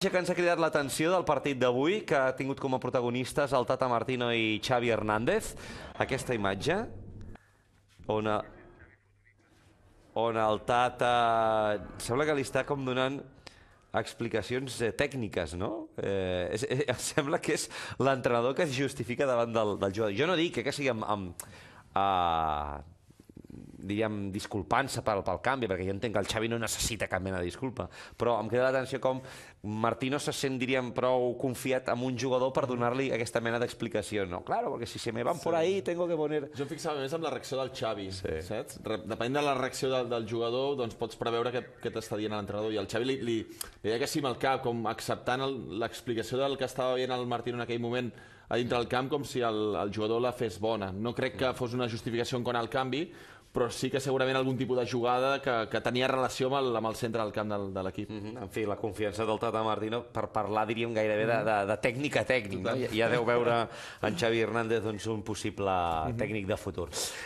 Que ens ha cridat l'atenció del partit d'avui, que ha tingut com a protagonistes el Tata Martino i Xavi Hernández. Aquesta imatge, on el Tata sembla que li està com donant explicacions tècniques, no? Sembla que és l'entrenador que es justifica davant del jugador. Jo no dic que sigui diríem, disculpant-se pel canvi, perquè jo entenc que el Xavi no necessita cap mena de disculpa, però em crida l'atenció com Martino se sent, diríem, prou confiat en un jugador per donar-li aquesta mena d'explicació. No, claro, porque si se me van por ahí tengo que poner... Jo em fixava més amb la reacció del Xavi, saps? Depenent de la reacció del jugador, doncs pots preveure què t'està dient l'entrenador, i el Xavi li deia que sí amb el cap, com acceptant l'explicació del que estava veient el Martino en aquell moment a dintre del camp, com si el jugador la fes bona. No crec que fos una justificació en quant al canvi, però sí que segurament algun tipus de jugada que tenia relació amb el centre del camp de l'equip. En fi, la confiança del Tata Martino per parlar, diríem, gairebé de tècnic a tècnic. Ja deu veure en Xavi Hernández un possible tècnic de futur.